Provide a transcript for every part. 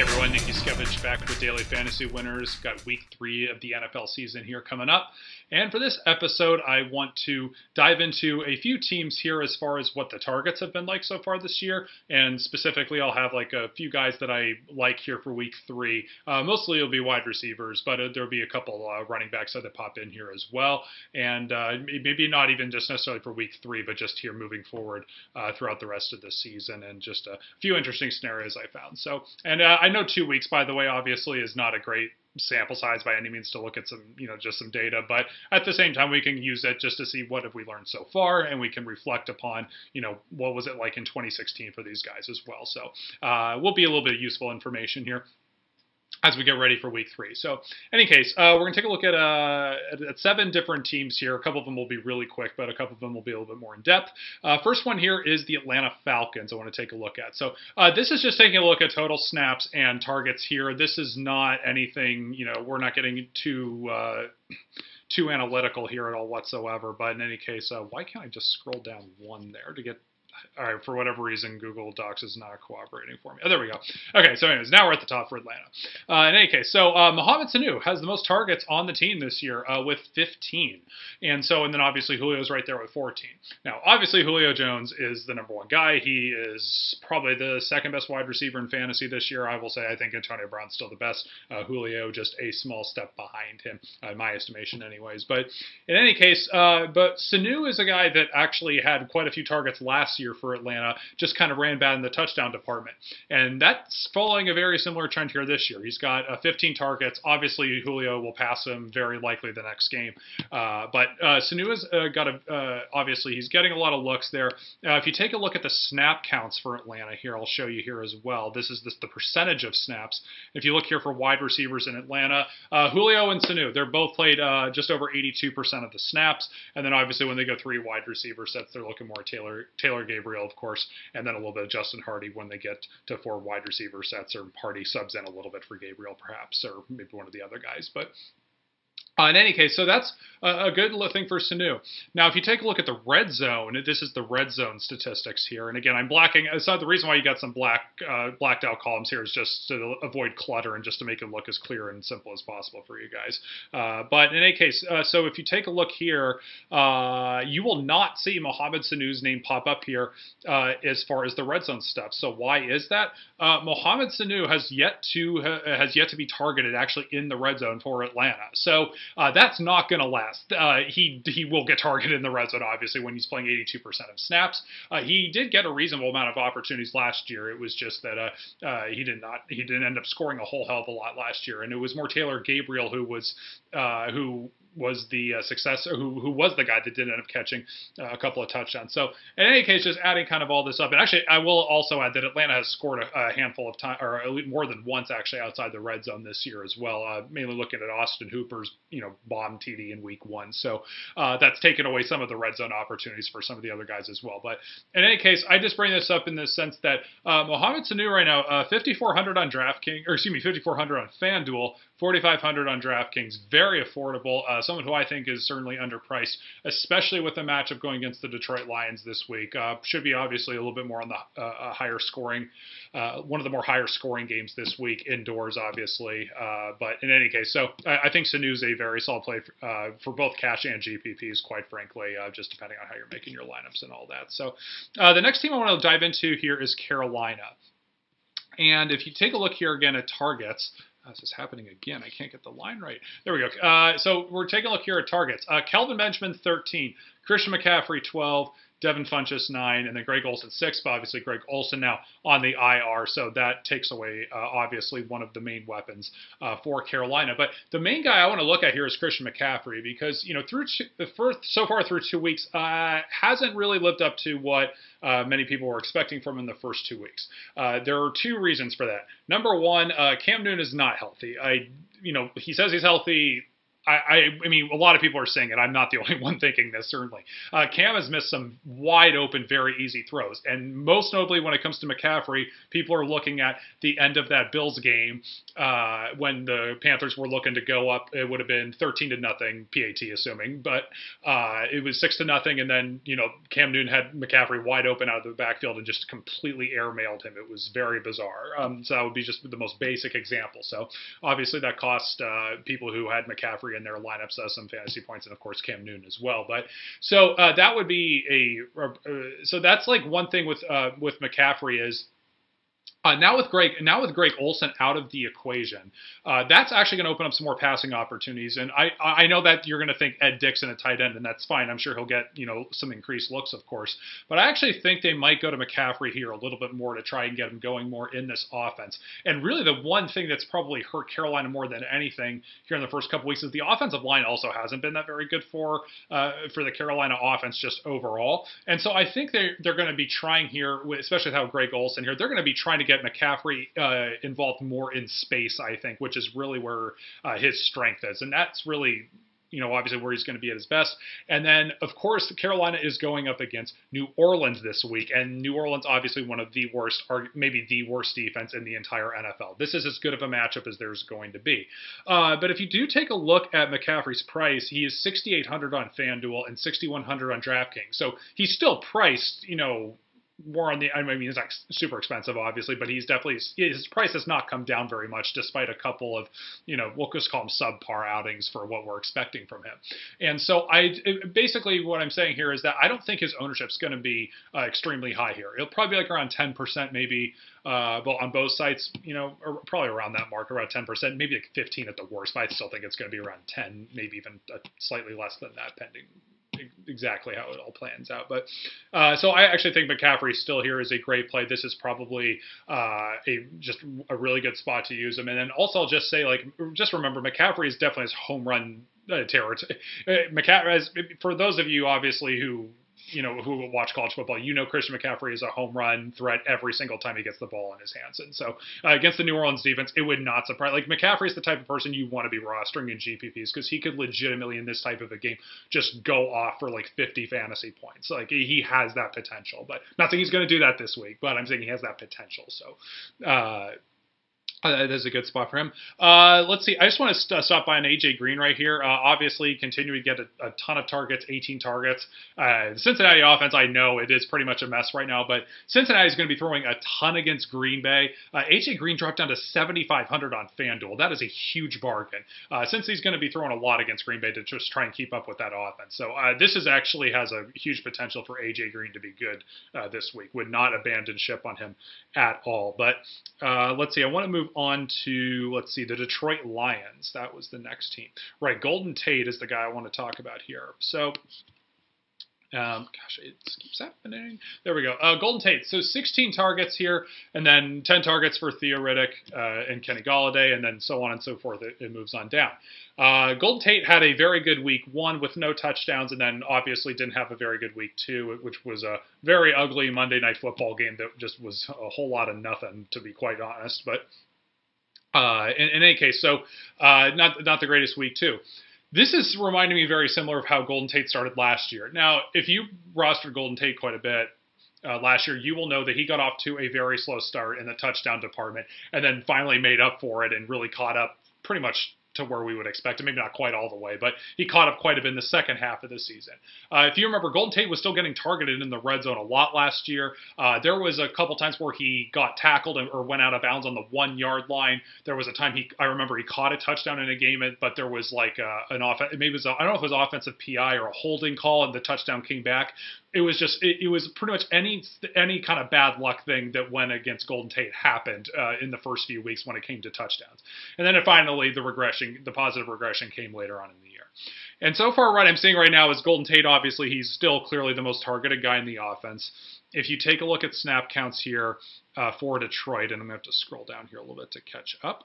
Everyone, Nicky Skevich back with Daily Fantasy Winners. Got week 3 of the NFL season here coming up. And for this episode, I want to dive into a few teams here as far as what the targets have been like so far this year. And specifically, I'll have like a few guys that I like here for week 3. Mostly it'll be wide receivers, but there'll be a couple running backs that pop in here as well. And maybe not even just necessarily for week 3, but just here moving forward throughout the rest of the season. And just a few interesting scenarios I found. So, and I know 2 weeks, by the way, obviously is not a great sample size by any means to look at some, just some data, but at the same time, we can use it just to see what have we learned so far, and we can reflect upon, what was it like in 2016 for these guys as well. So, will be a little bit of useful information here as we get ready for week 3. So, in any case, we're going to take a look at 7 different teams here. A couple of them will be really quick, but a couple of them will be a little bit more in depth. First one here is the Atlanta Falcons I want to take a look at. So, this is just taking a look at total snaps and targets here. This is not anything, we're not getting too analytical here at all whatsoever. But in any case, why can't I just scroll down one there to get... All right, for whatever reason, Google Docs is not cooperating for me. Oh, there we go. Okay, so anyways, now we're at the top for Atlanta. In any case, so Mohamed Sanu has the most targets on the team this year with 15. And then obviously Julio's right there with 14. Now, obviously Julio Jones is the number 1 guy. He is probably the second best wide receiver in fantasy this year. I will say I think Antonio Brown's still the best. Julio just a small step behind him, in my estimation anyways. But in any case, but Sanu is a guy that actually had quite a few targets last year for Atlanta, just kind of ran bad in the touchdown department. And that's following a very similar trend here this year. He's got 15 targets. Obviously, Julio will pass him very likely the next game. But Sanu has got obviously, he's getting a lot of looks there. If you take a look at the snap counts for Atlanta here, I'll show you here as well. This is the percentage of snaps. If you look here for wide receivers in Atlanta, Julio and Sanu, they're both played just over 82% of the snaps. And then obviously when they go 3 wide receiver sets, they're looking more Taylor Gabriel, of course, and then a little bit of Justin Hardy when they get to 4 wide receiver sets, or Hardy subs in a little bit for Gabriel perhaps, or maybe one of the other guys. But in any case, so that's a good thing for Sanu. Now, if you take a look at the red zone, this is the red zone statistics here. And again, I'm blacking. It's not the reason why you got some blacked out columns here is just to avoid clutter and just to make it look as clear and simple as possible for you guys. But in any case, so if you take a look here, you will not see Mohamed Sanu's name pop up here as far as the red zone stuff. So why is that? Mohamed Sanu has yet to be targeted actually in the red zone for Atlanta. So that's not going to last. He will get targeted in the red zone, obviously, when he's playing 82% of snaps. He did get a reasonable amount of opportunities last year. It was just that he didn't end up scoring a whole hell of a lot last year, and it was more Taylor Gabriel who was the successor, who was the guy that did end up catching a couple of touchdowns. So in any case, just adding kind of all this up, and actually I will also add that Atlanta has scored a handful of times, or more than once actually outside the red zone this year as well. Mainly looking at Austin Hooper's bomb TD in week 1. So that's taken away some of the red zone opportunities for some of the other guys as well. But in any case, I just bring this up in the sense that Mohamed Sanu right now, 5,400 on DraftKings, or excuse me, 5,400 on FanDuel, 4,500 on DraftKings, very affordable. Someone who I think is certainly underpriced, especially with the matchup going against the Detroit Lions this week. Should be obviously a little bit more on the higher scoring, one of the more higher scoring games this week, indoors obviously. But in any case, so I think Sanu's a very solid play for both cash and GPPs, quite frankly, just depending on how you're making your lineups and all that. So the next team I want to dive into here is Carolina. And if you take a look here again at targets, this is happening again. I can't get the line right. There we go. So we're taking a look here at targets. Kelvin Benjamin, 13. Christian McCaffrey, 12. Devin Funchess, 9, and then Greg Olsen, 6. But obviously, Greg Olsen now on the IR, so that takes away, obviously, one of the main weapons for Carolina. But the main guy I want to look at here is Christian McCaffrey because, so far through 2 weeks, hasn't really lived up to what many people were expecting from him in the first 2 weeks. There are 2 reasons for that. Number one, Cam Newton is not healthy. He says he's healthy. I mean, a lot of people are saying it. I'm not the only one thinking this, certainly. Cam has missed some wide open, very easy throws. And most notably, when it comes to McCaffrey, people are looking at the end of that Bills game when the Panthers were looking to go up. It would have been 13-0, PAT assuming. But it was 6-0. And then, Cam Newton had McCaffrey wide open out of the backfield and just completely airmailed him. It was very bizarre. So that would be just the most basic example. So obviously that cost people who had McCaffrey in their lineups some fantasy points, and of course Cam Newton as well. But so that would be so that's like one thing with McCaffrey is. Now with Greg Olsen out of the equation, that's actually going to open up some more passing opportunities. And I know that you're going to think Ed Dixon at tight end, and that's fine. I'm sure he'll get some increased looks, of course. But I actually think they might go to McCaffrey here a little bit more to try and get him going more in this offense. And really, the one thing that's probably hurt Carolina more than anything here in the first couple weeks is the offensive line also hasn't been that very good for the Carolina offense just overall. And so I think they're going to be trying here, especially with how Greg Olsen here, they're going to be trying to get McCaffrey involved more in space, I think, which is really where his strength is. And that's really, obviously where he's going to be at his best. And then, of course, Carolina is going up against New Orleans this week. And New Orleans, obviously one of the worst, or maybe the worst defense in the entire NFL. This is as good of a matchup as there's going to be. But if you do take a look at McCaffrey's price, he is $6,800 on FanDuel and $6,100 on DraftKings. So he's still priced, more on the, I mean, it's not super expensive, obviously, but his price has not come down very much, despite a couple of, we'll just call them subpar outings for what we're expecting from him. And so basically what I'm saying here is that I don't think his ownership's going to be extremely high here. It'll probably be like around 10%, maybe, on both sites, or probably around that mark, around 10%, maybe like 15 at the worst, but I still think it's going to be around 10, maybe even slightly less than that, pending exactly how it all plans out. But so I actually think McCaffrey still here is a great play. This is probably just a really good spot to use him. And then also I'll just say, just remember, McCaffrey is definitely his home run territory. For those of you obviously who watch college football, Christian McCaffrey is a home run threat every single time he gets the ball in his hands. And so against the New Orleans defense, it would not surprise. McCaffrey is the type of person you want to be rostering in GPPs because he could legitimately, in this type of a game, just go off for 50 fantasy points. He has that potential. But not saying he's going to do that this week, but I'm saying he has that potential. So that is a good spot for him. Let's see. I just want to stop by on AJ Green right here. Obviously, continuing to get a ton of targets, 18 targets. The Cincinnati offense, I know it is pretty much a mess right now, but Cincinnati is going to be throwing a ton against Green Bay. AJ Green dropped down to 7,500 on FanDuel. That is a huge bargain. Since he's going to be throwing a lot against Green Bay to just try and keep up with that offense. So this actually has a huge potential for AJ Green to be good this week. Would not abandon ship on him at all. But let's see. I want to move on to, the Detroit Lions. That was the next team. Right, Golden Tate is the guy I want to talk about here. So, it keeps happening. There we go. Golden Tate. So 16 targets here, and then 10 targets for Theo Riddick and Kenny Golladay, and then so on and so forth. It moves on down. Golden Tate had a very good week 1 with no touchdowns, and then obviously didn't have a very good week 2, which was a very ugly Monday Night Football game that just was a whole lot of nothing, to be quite honest. But in any case, so not the greatest week 2. This is reminding me very similar of how Golden Tate started last year. Now, if you rostered Golden Tate quite a bit last year, you will know that he got off to a very slow start in the touchdown department and then finally made up for it and really caught up pretty much to where we would expect him. Maybe not quite all the way, but he caught up quite a bit in the second half of the season. If you remember, Golden Tate was still getting targeted in the red zone a lot last year. There was a couple times where he got tackled or went out of bounds on the 1 yard line. There was a time I remember he caught a touchdown in a game, but there was an offense. Maybe it was I don't know if it was offensive PI or a holding call, and the touchdown came back. It was pretty much any kind of bad luck thing that went against Golden Tate happened in the first few weeks when it came to touchdowns. And then finally the positive regression came later on in the year. And so far what I'm seeing right now is Golden Tate, obviously he's still clearly the most targeted guy in the offense. If you take a look at snap counts here, for Detroit, and I'm going to have to scroll down here a little bit to catch up.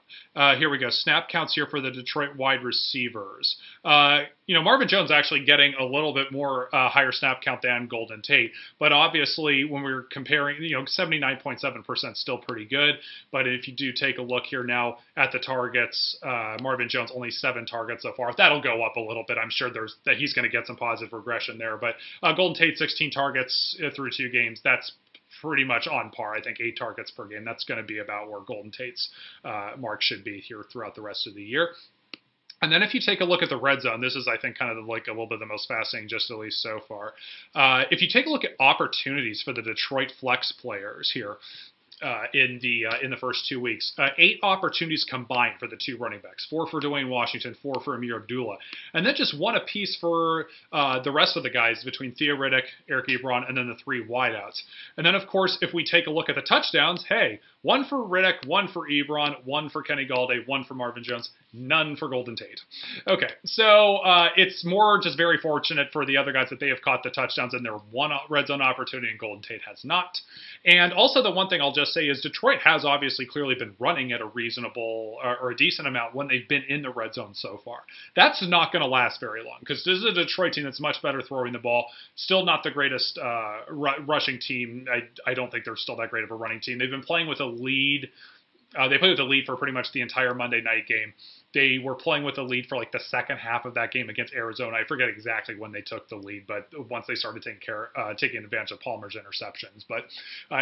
Here we go. Snap counts here for the Detroit wide receivers. Marvin Jones actually getting a little bit more higher snap count than Golden Tate, but obviously when we're comparing, 79.7% still pretty good. But if you do take a look here now at the targets, Marvin Jones only 7 targets so far. That'll go up a little bit. I'm sure that he's going to get some positive regression there. But Golden Tate 16 targets through 2 games. That's pretty much on par. I think 8 targets per game. That's going to be about where Golden Tate's mark should be here throughout the rest of the year. And then if you take a look at the red zone, this is, I think, kind of like a little bit the most fascinating, just at least so far. If you take a look at opportunities for the Detroit flex players here, in the first 2 weeks. 8 opportunities combined for the 2 running backs, 4 for Dwayne Washington, 4 for Amir Abdullah, and then just 1 apiece for the rest of the guys between Theo Riddick, Eric Ebron, and then the 3 wideouts. And then, of course, if we take a look at the touchdowns, hey, 1 for Riddick, 1 for Ebron, 1 for Kenny Galladay, 1 for Marvin Jones, none for Golden Tate. Okay, so it's more just very fortunate for the other guys that they have caught the touchdowns in their 1 red zone opportunity, and Golden Tate has not. And also the one thing I'll just say is Detroit has obviously clearly been running at a reasonable or a decent amount when they've been in the red zone so far. That's not going to last very long because this is a Detroit team that's much better throwing the ball. Still not the greatest rushing team. I don't think they're still that great of a running team. They've been playing with a lead. They played with a lead for pretty much the entire Monday night game. They were playing with a lead for like the second half of that game against Arizona. I forget exactly when they took the lead, but once they started taking advantage of Palmer's interceptions. But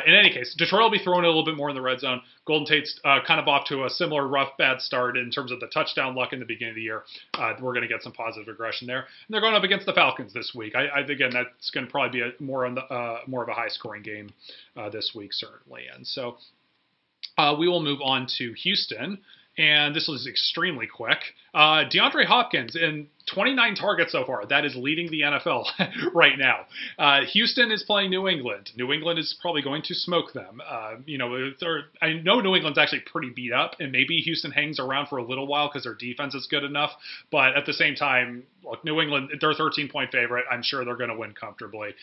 in any case, Detroit will be throwing a little bit more in the red zone. Golden Tate's kind of off to a similar rough, bad start in terms of the touchdown luck in the beginning of the year. We're going to get some positive regression there. And they're going up against the Falcons this week. Again, that's going to probably be more of a high-scoring game this week, certainly. And so we will move on to Houston. And this was extremely quick. DeAndre Hopkins in 29 targets so far. That is leading the NFL right now. Houston is playing New England. New England is probably going to smoke them. I know New England's actually pretty beat up, and maybe Houston hangs around for a little while because their defense is good enough. But at the same time, look, New England, they're a 13-point favorite. I'm sure they're going to win comfortably.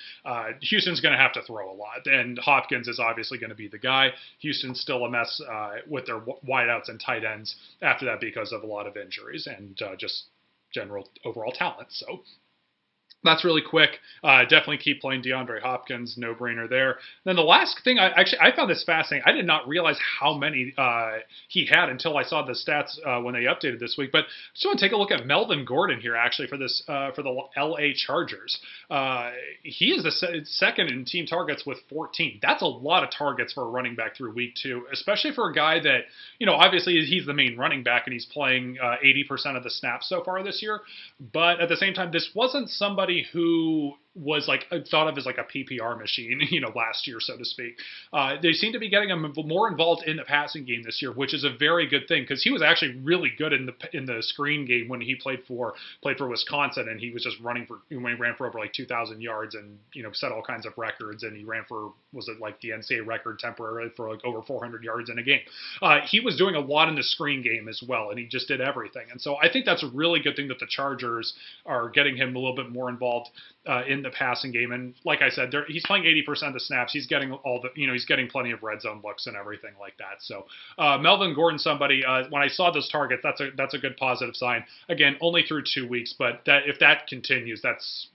Houston's going to have to throw a lot, and Hopkins is obviously going to be the guy. Houston's still a mess with their wideouts and tight ends after that because of a lot of injuries and just general overall talent. So that's really quick. Definitely keep playing DeAndre Hopkins. No-brainer there. Then the last thing, I found this fascinating. I did not realize how many he had until I saw the stats when they updated this week. But I just want to take a look at Melvin Gordon here, actually, for the L.A. Chargers. He is the second in team targets with 14. That's a lot of targets for a running back through week 2, especially for a guy that, obviously he's the main running back and he's playing 80% of the snaps so far this year. But at the same time, this wasn't somebody who was thought of as like a PPR machine, last year, so to speak. They seem to be getting him more involved in the passing game this year, which is a very good thing because he was actually really good in the screen game when he played for Wisconsin, and he was just when he ran for over like 2,000 yards and set all kinds of records, and he ran for the NCAA record temporarily for like over 400 yards in a game. He was doing a lot in the screen game as well, and he just did everything. And so I think that's a really good thing that the Chargers are getting him a little bit more involved in the passing game. And like I said, he's playing 80% of the snaps. He's getting he's getting plenty of red zone looks and everything like that. So Melvin Gordon, somebody, when I saw those targets, that's a good positive sign. Again, only through 2 weeks, but if that continues, that's,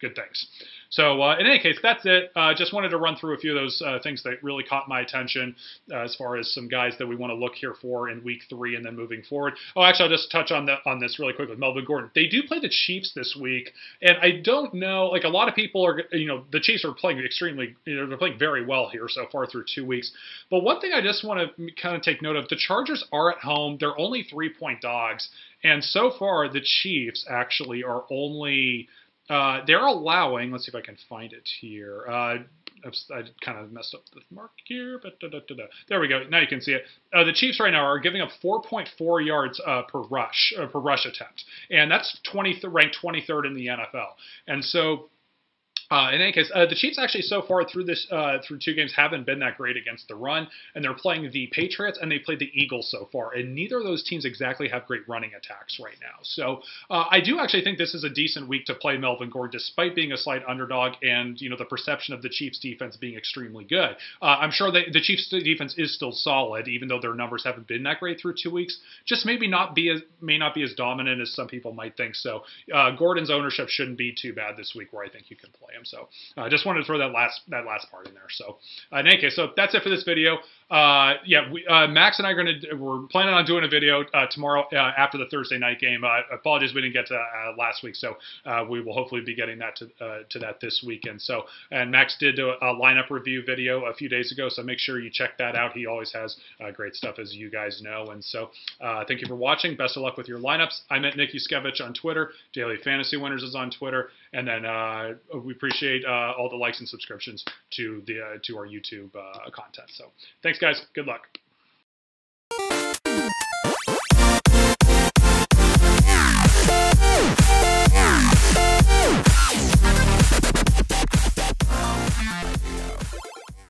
good things. So in any case, that's it. Just wanted to run through a few of those things that really caught my attention as far as some guys that we want to look here for in week 3 and then moving forward. Oh, actually, I'll just touch on this really quick with Melvin Gordon. They do play the Chiefs this week, and I don't know, a lot of people are, the Chiefs are playing extremely, they're playing very well here so far through 2 weeks. But one thing I just want to kind of take note of, the Chargers are at home. They're only 3-point dogs, and so far the Chiefs actually are only... they're allowing, let's see if I can find it here. I kind of messed up the mark here, but there we go. Now you can see it. The Chiefs right now are giving up 4.4 yards per rush attempt, and that's ranked 23rd in the NFL. And so In any case, the Chiefs actually so far through through 2 games haven't been that great against the run, and they're playing the Patriots and they played the Eagles so far, and neither of those teams exactly have great running attacks right now. So I do actually think this is a decent week to play Melvin Gordon, despite being a slight underdog and the perception of the Chiefs defense being extremely good. I'm sure the Chiefs defense is still solid, even though their numbers haven't been that great through 2 weeks. Just may not be as dominant as some people might think. So Gordon's ownership shouldn't be too bad this week, where I think you can play him. So I just wanted to throw that last part in there. So in any case, so that's it for this video. Max and I we're planning on doing a video tomorrow after the Thursday night game. Apologies we didn't get to last week, so we will hopefully be getting that to that this weekend. So, and Max did a lineup review video a few days ago, so make sure you check that out. He always has great stuff, as you guys know. And so thank you for watching. Best of luck with your lineups. I'm at Nick Yuskevich on Twitter. DailyFantasyWinners is on Twitter, and then we appreciate all the likes and subscriptions to our YouTube content. So thanks, guys. Good luck.